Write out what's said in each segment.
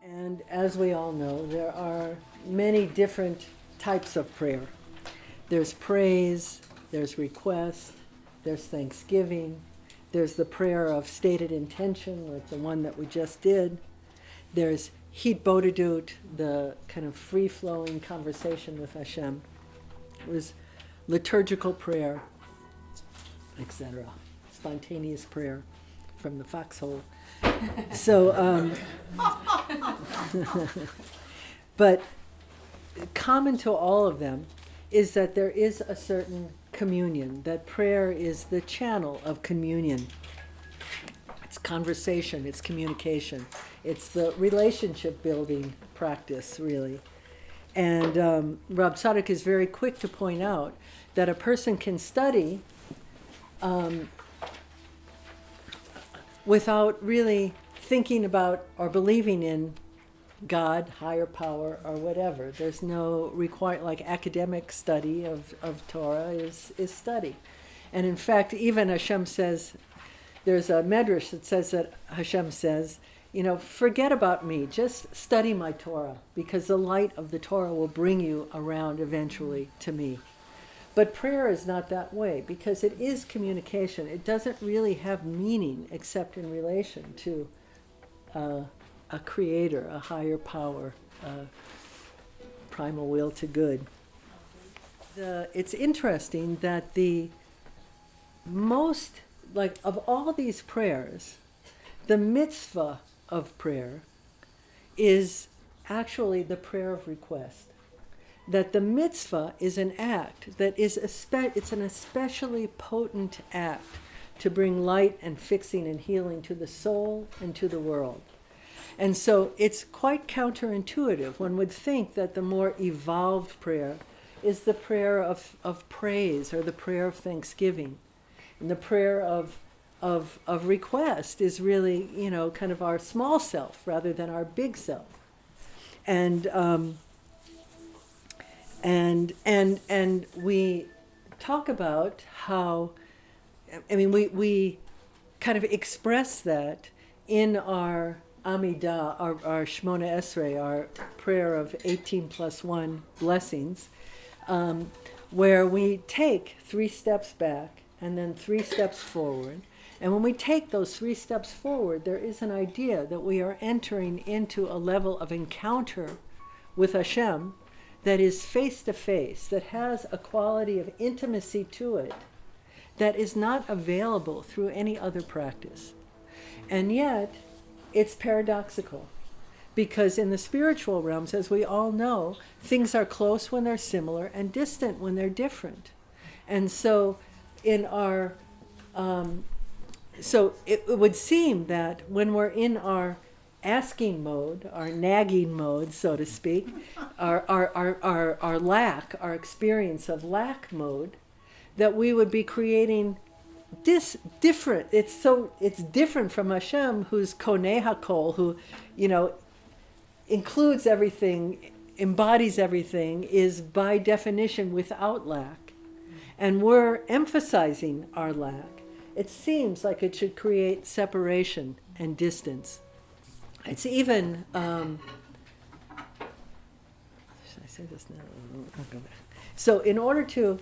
And as we all know, there are many different types of prayer. There's praise, there's request, there's thanksgiving, there's the prayer of stated intention, like the one that we just did. There's hitbodedut, the kind of free-flowing conversation with Hashem. There's liturgical prayer, etc. Spontaneous prayer from the foxhole. So, but common to all of them is that there is a certain communion, that prayer is the channel of communion. It's conversation, it's communication, it's the relationship building practice, really. And Rab Tzadok is very quick to point out that a person can study without really thinking about or believing in God, higher power, or whatever. There's no like academic study of Torah is study. And in fact, even Hashem says, there's a medrash that says that Hashem says, forget about me, just study my Torah, because the light of the Torah will bring you around eventually to me. But prayer is not that way, because it is communication. It doesn't really have meaning except in relation to a creator, a higher power, primal will to good. It's interesting that the most, of all these prayers, the mitzvah of prayer is actually the prayer of request. That the mitzvah is an act that is it's an especially potent act to bring light and fixing and healing to the soul and to the world. And so it's quite counterintuitive. One would think that the more evolved prayer is the prayer of praise or the prayer of thanksgiving. And the prayer of request is really, kind of our small self rather than our big self. And we talk about how, we kind of express that in our Amidah, our Shmona Esrei, our prayer of 18 plus 1 blessings, where we take 3 steps back and then 3 steps forward. And when we take those 3 steps forward, there is an idea that we are entering into a level of encounter with Hashem that is face-to-face, that has a quality of intimacy to it that is not available through any other practice. And yet, it's paradoxical, because in the spiritual realms, as we all know, things are close when they're similar and distant when they're different. And so in our, so it would seem that when we're in our asking mode, our nagging mode, so to speak, our lack, our experience of lack mode, that we would be creating this different. It's different from Hashem, who's koneh hakol, who, includes everything, embodies everything, is by definition without lack. And we're emphasizing our lack. It seems like it should create separation and distance. It's even, should I say this now? I'll go back. So in order to,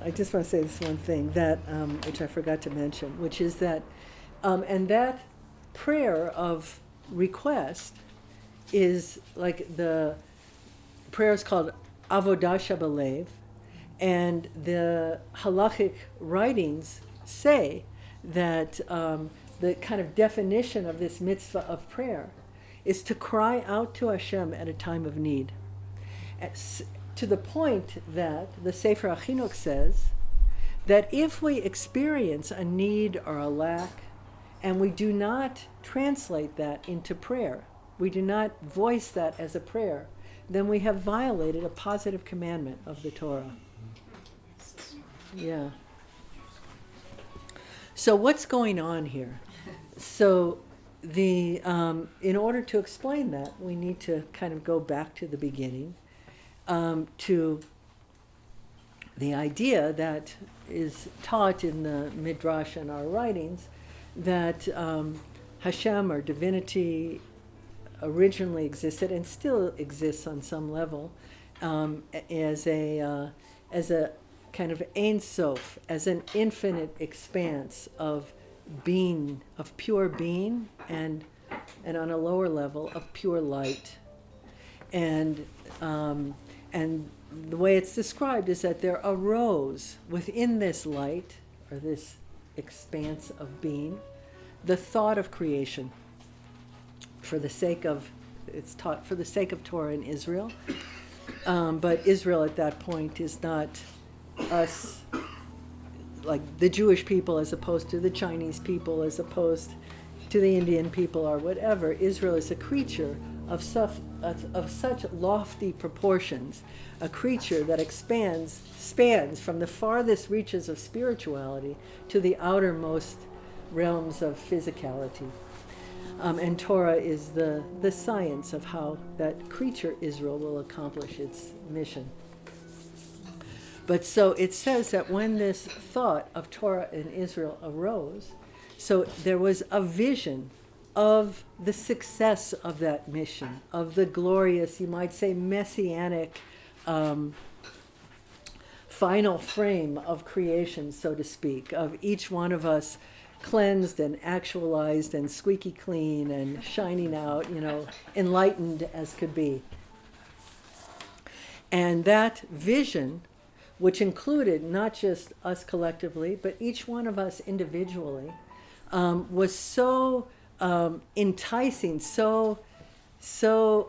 I just want to say this one thing that, which I forgot to mention, which is that, and that prayer of request is like the prayer is called Avodah Shabalev, and the halachic writings say that the kind of definition of this mitzvah of prayer is to cry out to Hashem at a time of need. To the point that the Sefer HaChinuch says that if we experience a need or a lack and we do not translate that into prayer, we do not voice that as a prayer, then we have violated a positive commandment of the Torah. Yeah. So what's going on here? So in order to explain that, we need to kind of go back to the beginning, to the idea that is taught in the Midrash and our writings, that Hashem, or divinity, originally existed and still exists on some level, as a kind of Ein Sof, as an infinite expanse of being, of pure being, and on a lower level of pure light. And the way it's described is that there arose within this light, or this expanse of being, the thought of creation. For the sake of, it's taught for the sake of Torah in Israel, but Israel at that point is not us, like the Jewish people as opposed to the Chinese people, as opposed to the Indian people or whatever. Israel is a creature of such lofty proportions, a creature that spans from the farthest reaches of spirituality to the outermost realms of physicality. And Torah is the science of how that creature Israel will accomplish its mission. But so it says that when this thought of Torah in Israel arose, so there was a vision of the success of that mission, of the glorious, you might say, messianic final frame of creation, so to speak, of each one of us cleansed and actualized and squeaky clean and shining out, enlightened as could be. And that vision, which included not just us collectively, but each one of us individually, was so enticing, so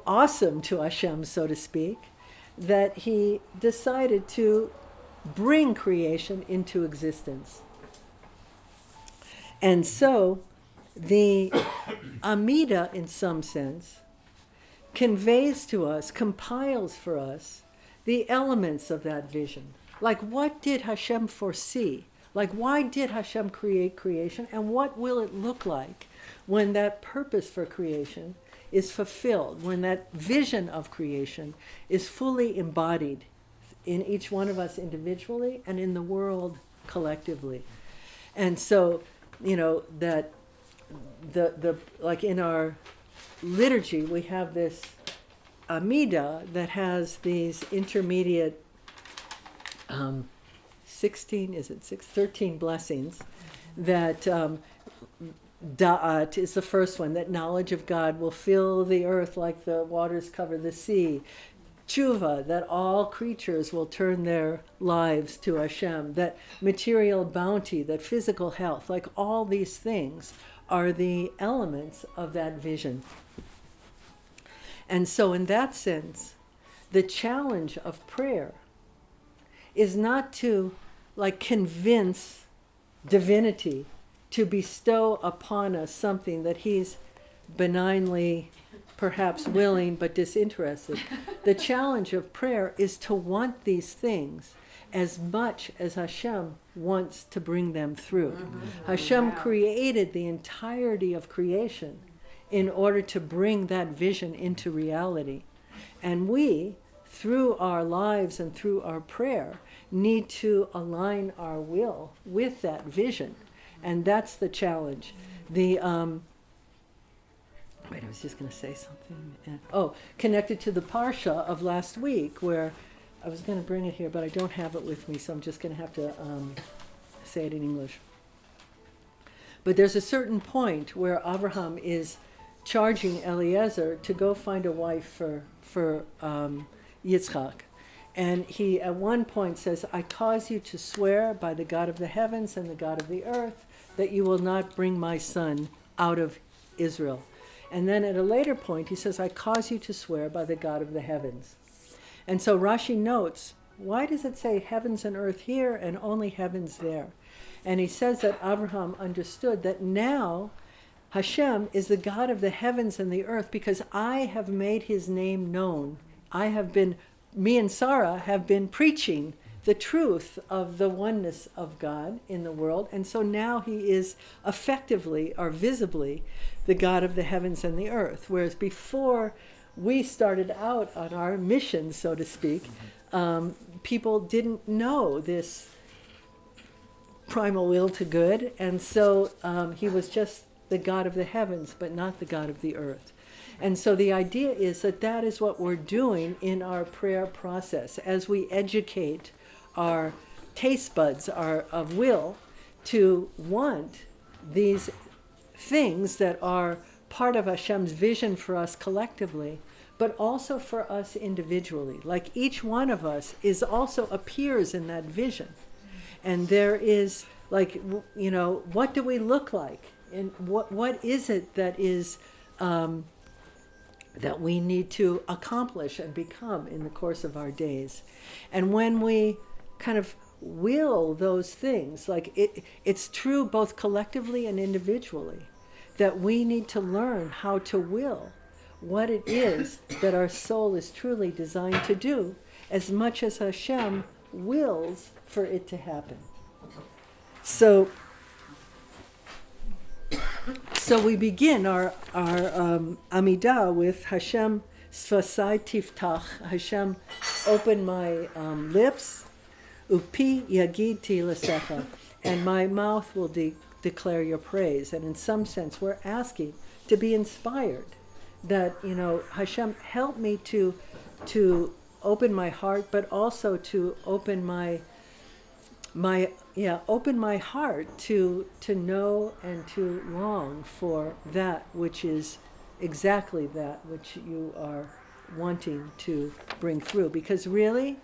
awesome to Hashem, so to speak, that he decided to bring creation into existence. And so the Amida, in some sense, conveys to us, compiles for us, the elements of that vision. Like, what did Hashem foresee? Like, why did Hashem create creation? And what will it look like when that purpose for creation is fulfilled, when that vision of creation is fully embodied in each one of us individually and in the world collectively? And so, that the like in our liturgy, we have this Amida that has these intermediate 13 blessings that Da'at is the first one, that knowledge of God will fill the earth like the waters cover the sea. Tshuva, that all creatures will turn their lives to Hashem, that material bounty, that physical health, like all these things are the elements of that vision. And so in that sense, the challenge of prayer is not to convince divinity to bestow upon us something that he's benignly perhaps willing but disinterested. The challenge of prayer is to want these things as much as Hashem wants to bring them through. Mm-hmm. Hashem created the entirety of creation in order to bring that vision into reality. And we, through our lives and through our prayer, need to align our will with that vision. And that's the challenge. I was just going to say something. Connected to the Parsha of last week, where I was going to bring it here, but I don't have it with me, so I'm just going to have to say it in English. But there's a certain point where Abraham is charging Eliezer to go find a wife for Yitzchak. And he at one point says, I cause you to swear by the God of the heavens and the God of the earth that you will not bring my son out of Israel. And then at a later point, he says, I cause you to swear by the God of the heavens. And so Rashi notes, why does it say heavens and earth here and only heavens there? And he says that Abraham understood that now Hashem is the God of the heavens and the earth because I have made his name known. Me and Sarah have been preaching the truth of the oneness of God in the world. And so now he is effectively or visibly the God of the heavens and the earth. Whereas before we started out on our mission, so to speak, people didn't know this primal will to good. And so he was just the God of the heavens, but not the God of the earth. And so the idea is that that is what we're doing in our prayer process as we educate our taste buds, our of will, to want these things that are part of Hashem's vision for us collectively, but also for us individually. Like each one of us is also appears in that vision. And there is like, what do we look like? And what is it that is that we need to accomplish and become in the course of our days? And when we kind of will those things, like it's true both collectively and individually, that we need to learn how to will what it is that our soul is truly designed to do, as much as Hashem wills for it to happen. So we begin our Amidah with Hashem Sfasai Tiftach. Hashem, open my lips, Upi Yagid Tilasecha, and my mouth will declare your praise. And in some sense, we're asking to be inspired. That, Hashem, help me to open my heart, but also to open my heart to know and to long for that which is exactly that which you are wanting to bring through. Because really,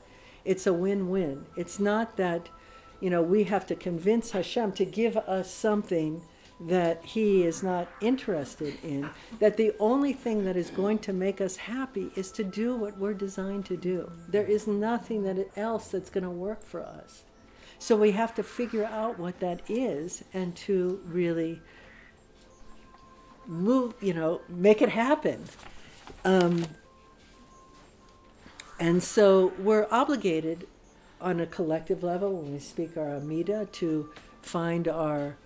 it's a win-win. It's not that, we have to convince Hashem to give us something that he is not interested in, that the only thing that is going to make us happy is to do what we're designed to do. There is nothing else that's going to work for us. So we have to figure out what that is and to really move, make it happen. And so we're obligated on a collective level when we speak our Amidah to find our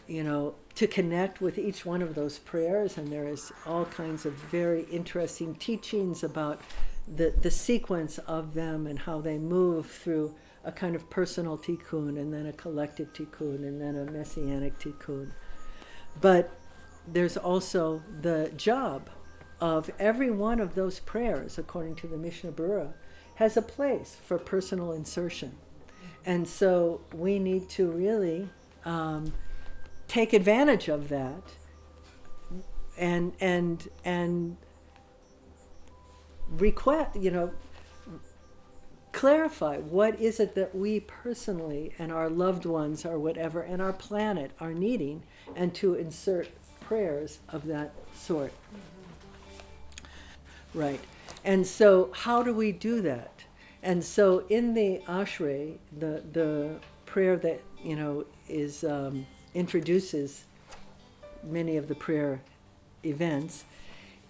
to connect with each one of those prayers. And there is all kinds of very interesting teachings about the sequence of them and how they move through a kind of personal tikkun, and then a collective tikkun, and then a messianic tikkun. But there's also the job of every one of those prayers, according to the Mishnah Berurah, has a place for personal insertion. And so we need to really take advantage of that and request, clarify what is it that we personally and our loved ones or whatever and our planet are needing, and to insert prayers of that sort. Right. And so how do we do that? And so in the Ashrei, the prayer that, is introduces many of the prayer events,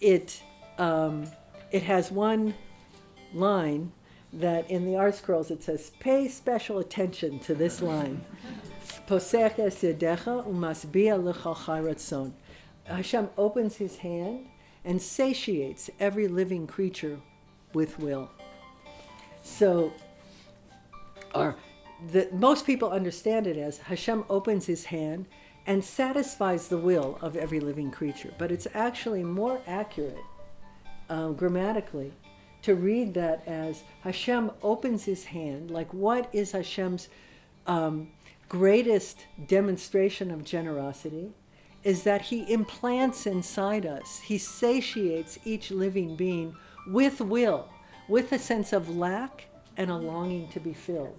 it has one line that in the Art Scrolls it says, pay special attention to this line. Posech es yedecha umasbia lecha charatzon. Hashem opens his hand and satiates every living creature with will. So, most people understand it as Hashem opens his hand and satisfies the will of every living creature. But it's actually more accurate, grammatically, to read that as Hashem opens his hand. Like, what is Hashem's greatest demonstration of generosity? Is that he implants inside us, he satiates each living being with will, with a sense of lack and a longing to be filled.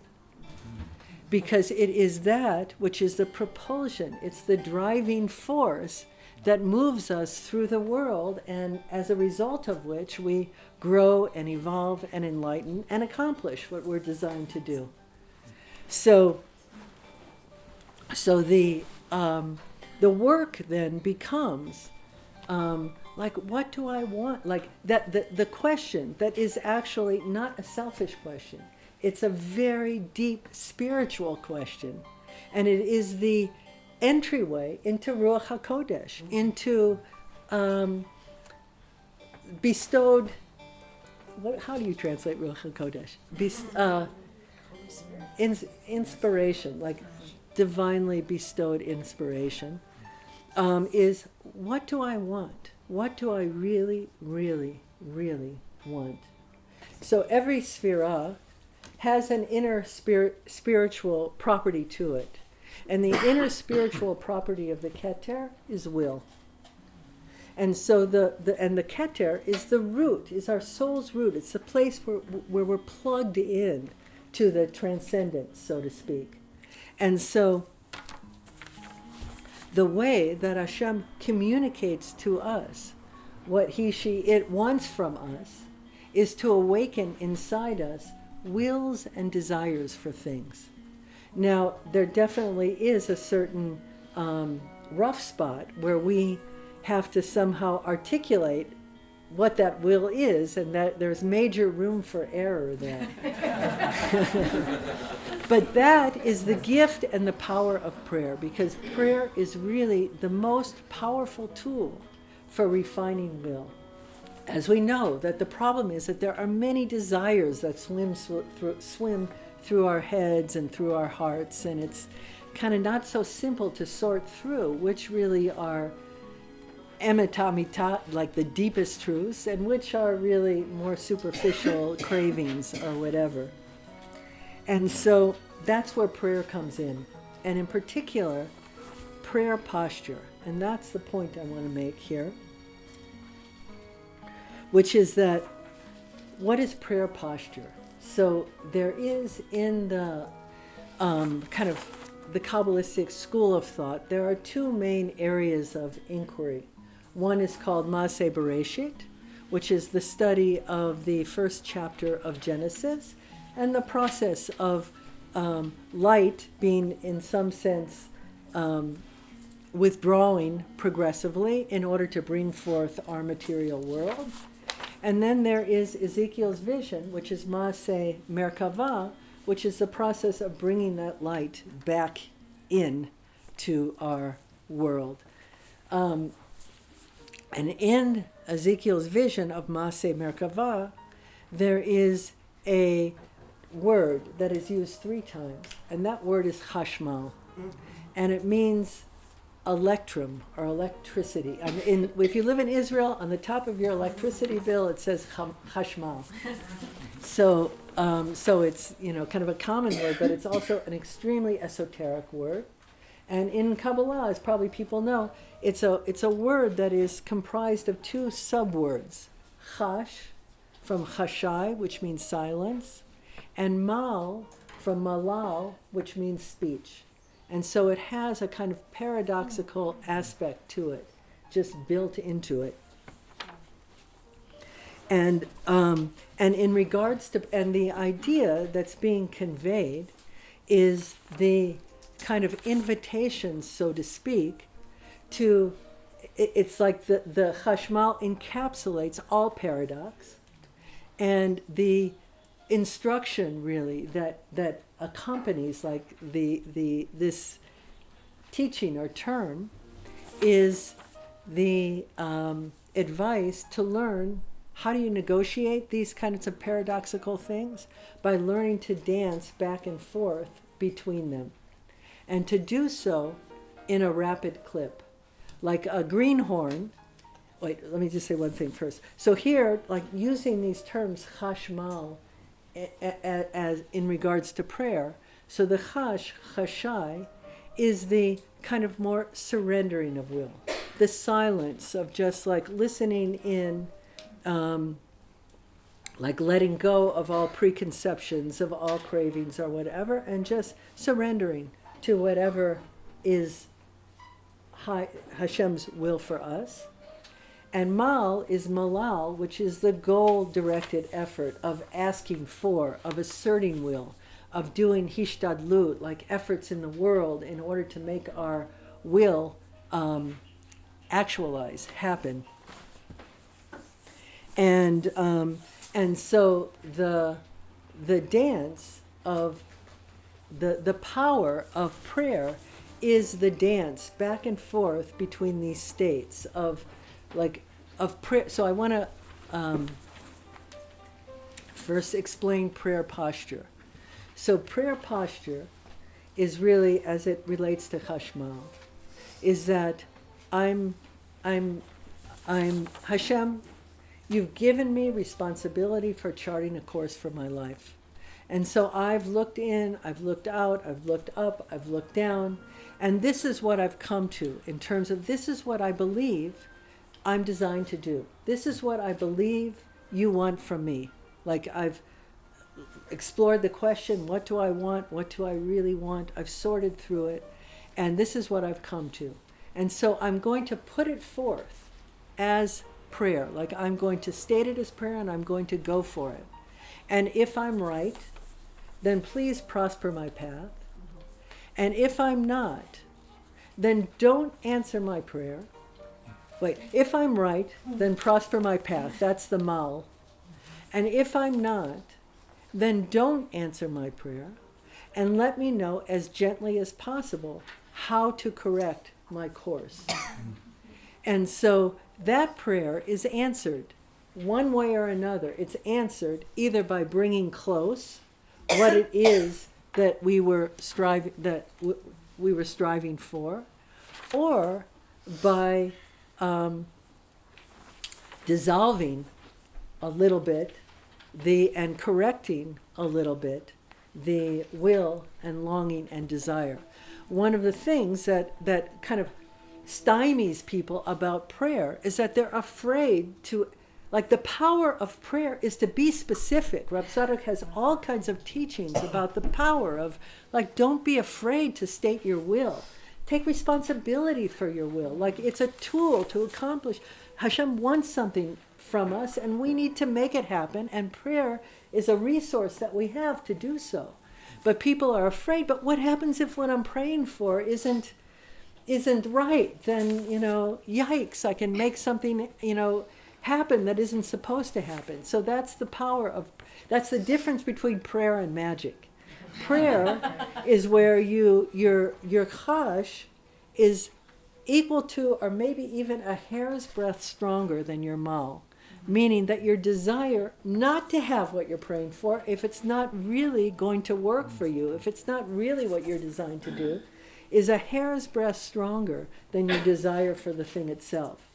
Because it is that which is the propulsion, it's the driving force that moves us through the world, and as a result of which we grow and evolve and enlighten and accomplish what we're designed to do. So the work then becomes like, what do I want? Like that the question that is actually not a selfish question. It's a very deep spiritual question, and it is the entryway into Ruach HaKodesh, into bestowed. How do you translate Ruach HaKodesh? Inspiration, like divinely bestowed inspiration, is what do I want? what do I really, really, really want? So every sphera has an inner spiritual property to it. And the inner spiritual property of the Keter is will. And so the Keter is the root, is our soul's root. It's the place where we're plugged in to the transcendence, so to speak. And so the way that Hashem communicates to us what he, she, it wants from us is to awaken inside us wills and desires for things. Now, there definitely is a certain rough spot where we have to somehow articulate what that will is, and that there's major room for error there. But that is the gift and the power of prayer, because prayer is really the most powerful tool for refining will. As we know, that the problem is that there are many desires that swim through our heads and through our hearts, and it's kind of not so simple to sort through which really are emitamita, like the deepest truths, and which are really more superficial cravings or whatever. And so that's where prayer comes in, and in particular, prayer posture. And that's the point I want to make here, which is that, what is prayer posture? So there is in the kind of the Kabbalistic school of thought, there are two main areas of inquiry. One is called Maaseh Bereshit, which is the study of the first chapter of Genesis, and the process of light being, in some sense, withdrawing progressively in order to bring forth our material world. And then there is Ezekiel's vision, which is Maaseh Merkavah, which is the process of bringing that light back in to our world. And in Ezekiel's vision of Maaseh Merkavah, there is a word that is used 3 times, and that word is chashmal, and it means electrum or electricity. If you live in Israel, on the top of your electricity bill it says chashmal. So it's kind of a common word, but it's also an extremely esoteric word. And in Kabbala, as probably people know, it's a word that is comprised of 2 subwords: chash, from chashai, which means silence, and mal, from malal, which means speech. And so it has a kind of paradoxical aspect to it, just built into it. And in regards to, and the idea that's being conveyed is the kind of invitation, so to speak, to, it's like the chashmal encapsulates all paradox, and the instruction really that accompanies like this teaching or term is the advice to learn how do you negotiate these kinds of paradoxical things, by learning to dance back and forth between them, and to do so in a rapid clip, like a greenhorn. Wait, let me just say one thing first. So here, like using these terms chashmal as in regards to prayer. So the chashai, is the kind of more surrendering of will, the silence of just like listening in, like letting go of all preconceptions, of all cravings or whatever, and just surrendering to whatever is Hashem's will for us. And mal is malal, which is the goal-directed effort of asking for, of asserting will, of doing hishtadlut, like efforts in the world in order to make our will actualize, happen. And so the dance of the power of prayer is the dance back and forth between these states of prayer. So I want to first explain prayer posture. So prayer posture is really, as it relates to chashmal, is that I'm Hashem, you've given me responsibility for charting a course for my life. And so I've looked in, I've looked out, I've looked up, I've looked down, and this is what I've come to in terms of this is what I believe I'm designed to do. This is what I believe you want from me. Like I've explored the question, what do I want? What do I really want? I've sorted through it, and this is what I've come to. And so I'm going to put it forth as prayer. Like I'm going to state it as prayer, and I'm going to go for it. And if I'm right, then please prosper my path. And if I'm not, then don't answer my prayer. Wait, if I'm right, then prosper my path. That's the mal. And if I'm not, then don't answer my prayer. And let me know as gently as possible how to correct my course. And so that prayer is answered one way or another. It's answered either by bringing close what it is that we were striving for, or by dissolving a little bit and correcting a little bit the will and longing and desire. One of the things that kind of stymies people about prayer is that they're afraid to, like the power of prayer is to be specific. Rab Tzadok has all kinds of teachings about the power of, like, don't be afraid to state your will. Take responsibility for your will. Like it's a tool to accomplish. Hashem wants something from us and we need to make it happen, and prayer is a resource that we have to do so. But people are afraid, but what happens if what I'm praying for isn't right? Then, yikes, I can make something, happen that isn't supposed to happen. So that's the difference between prayer and magic. Prayer is where your chash is equal to or maybe even a hair's breadth stronger than your mal, meaning that your desire not to have what you're praying for, if it's not really going to work for you, if it's not really what you're designed to do, is a hair's breadth stronger than your desire for the thing itself.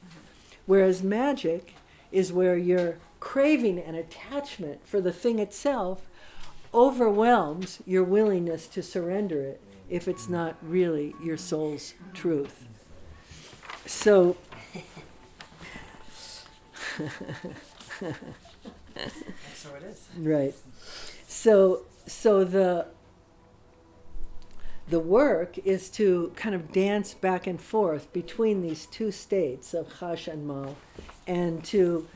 Whereas magic is where your craving and attachment for the thing itself overwhelms your willingness to surrender it if it's not really your soul's truth. So so it is. Right. So the work is to kind of dance back and forth between these two states of chash and mal, and to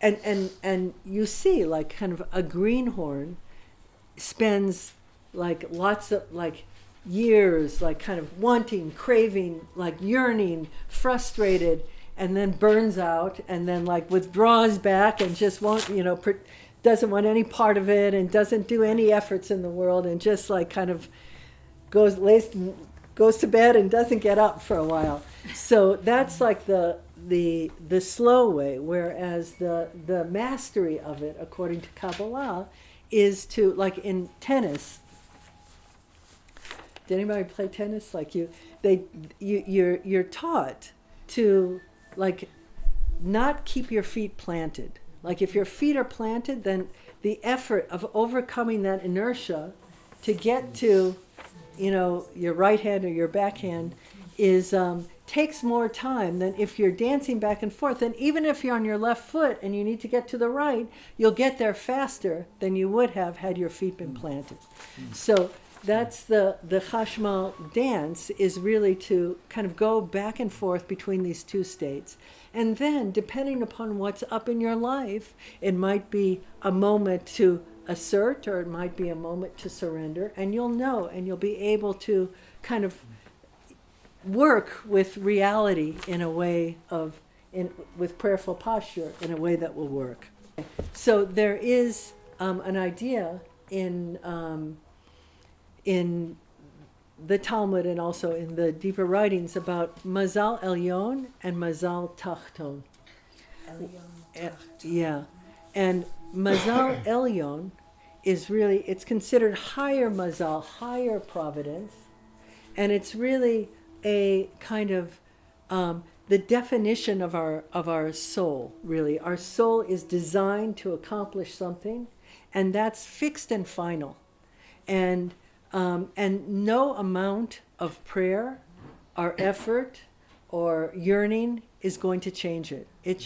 and you see, like, kind of a greenhorn spends like lots of like years like kind of wanting, craving, like yearning, frustrated, and then burns out, and then like withdraws back and just won't, doesn't want any part of it, and doesn't do any efforts in the world, and just like kind of goes to bed and doesn't get up for a while. So that's like the slow way, whereas the mastery of it, according to Kabbala, is to, like in tennis. Did anybody play tennis? Like you're taught to like not keep your feet planted. Like if your feet are planted, then the effort of overcoming that inertia to get to, your right hand or your backhand is takes more time than if you're dancing back and forth. And even if you're on your left foot and you need to get to the right, you'll get there faster than you would have had your feet been planted. So that's the chashmal dance, is really to kind of go back and forth between these two states. And then, depending upon what's up in your life, it might be a moment to assert, or it might be a moment to surrender, and you'll know, and you'll be able to kind of work with reality in a way with prayerful posture in a way that will work. So there is an idea in the Talmud and also in the deeper writings about Mazal Elyon and Mazal Tachton. Yeah. And Mazal Elyon is really, it's considered higher Mazal, higher providence, and it's really a kind of the definition of our soul, really. Our soul is designed to accomplish something, and that's fixed and final. And no amount of prayer or effort or yearning is going to change it. It's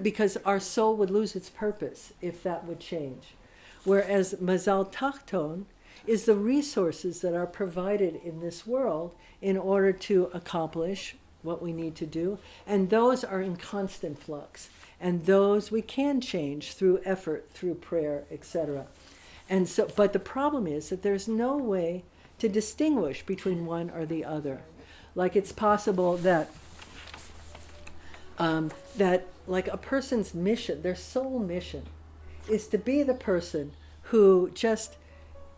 because our soul would lose its purpose if that would change. Whereas Mazal Tachton is the resources that are provided in this world in order to accomplish what we need to do. And those are in constant flux. And those we can change through effort, through prayer, etc. And so, but the problem is that there's no way to distinguish between one or the other. Like it's possible that like a person's mission, their soul mission, is to be the person who just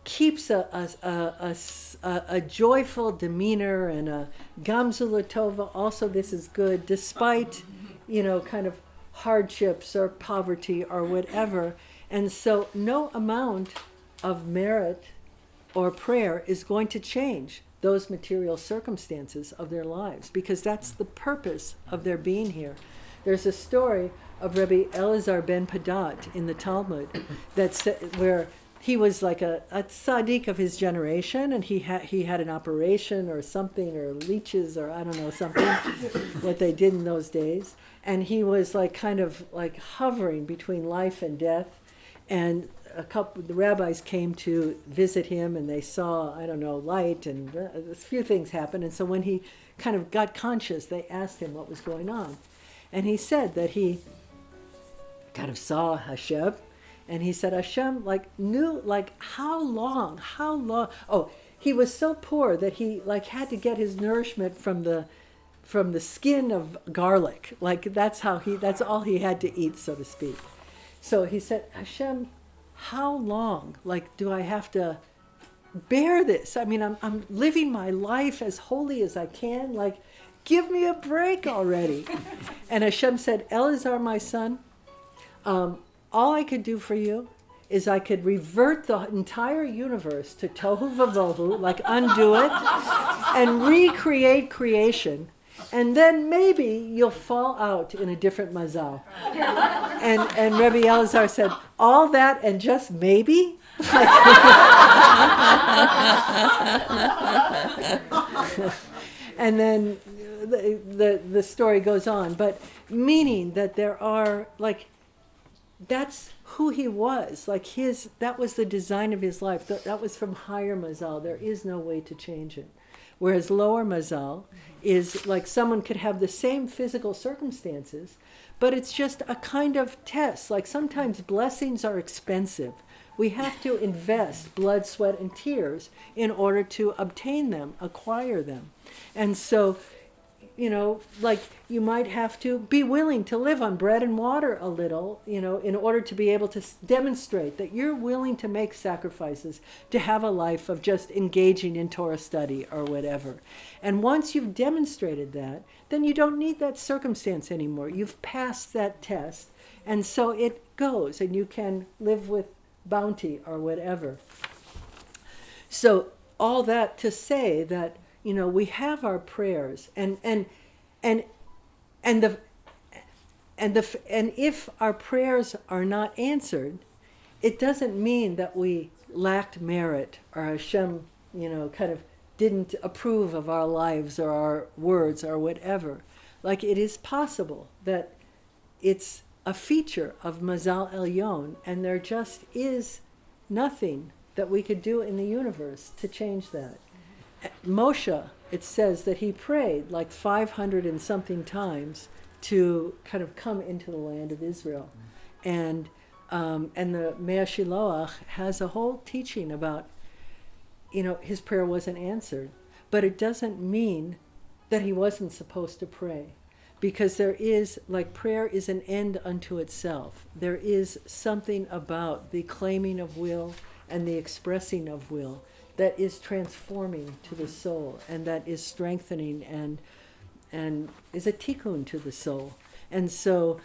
keeps a joyful demeanor and a gamzu latova, also this is good, despite, kind of hardships or poverty or whatever. And so no amount of merit or prayer is going to change those material circumstances of their lives, because that's the purpose of their being here. There's a story of Rabbi Elazar ben Padat in the Talmud where he was like a tzaddik of his generation, and he had an operation or something, or leeches, or I don't know, something, what they did in those days. And he was like kind of like hovering between life and death. And the rabbis came to visit him, and they saw, I don't know, light, and a few things happened. And so when he kind of got conscious, they asked him what was going on. And he said that he kind of saw Hashem, and he said Hashem knew how long. Oh, he was so poor that he had to get his nourishment from the skin of garlic. That's all he had to eat, so to speak. So he said, Hashem, how long do I have to bear this? I mean, I'm living my life as holy as I can. Give me a break already. And Hashem said, Elazar, my son, all I could do for you is I could revert the entire universe to tohu vavohu, undo it, and recreate creation. And then maybe you'll fall out in a different mazal. And Rabbi Elazar said, all that and just maybe? And then the story goes on, but meaning that there are, that's who he was. That was the design of his life. That was from higher mazal. There is no way to change it. Whereas lower mazal is someone could have the same physical circumstances, but it's just a kind of test. Sometimes blessings are expensive. We have to invest blood, sweat, and tears in order to obtain them, acquire them. And so, you might have to be willing to live on bread and water a little, in order to be able to demonstrate that you're willing to make sacrifices to have a life of just engaging in Torah study or whatever. And once you've demonstrated that, then you don't need that circumstance anymore. You've passed that test, and so it goes, and you can live with bounty or whatever. So all that to say that, we have our prayers, and if our prayers are not answered, it doesn't mean that we lacked merit or Hashem, kind of didn't approve of our lives or our words or whatever. It is possible that it's a feature of Mazal Elyon, and there just is nothing that we could do in the universe to change that. Moshe, it says that he prayed 500 and something times to kind of come into the land of Israel. And the Mea Shiloach has a whole teaching about, his prayer wasn't answered. But it doesn't mean that he wasn't supposed to pray. Because there is, prayer is an end unto itself. There is something about the claiming of will and the expressing of will that is transforming to the soul, and that is strengthening and is a tikkun to the soul. And so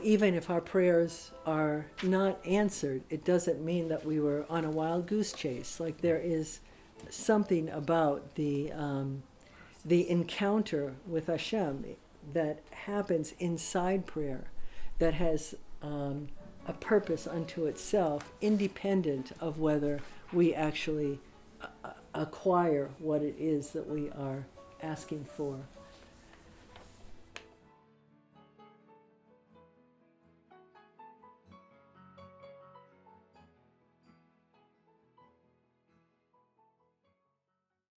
even if our prayers are not answered, it doesn't mean that we were on a wild goose chase. There is something about the encounter with Hashem that happens inside prayer that has a purpose unto itself, independent of whether we actually acquire what it is that we are asking for.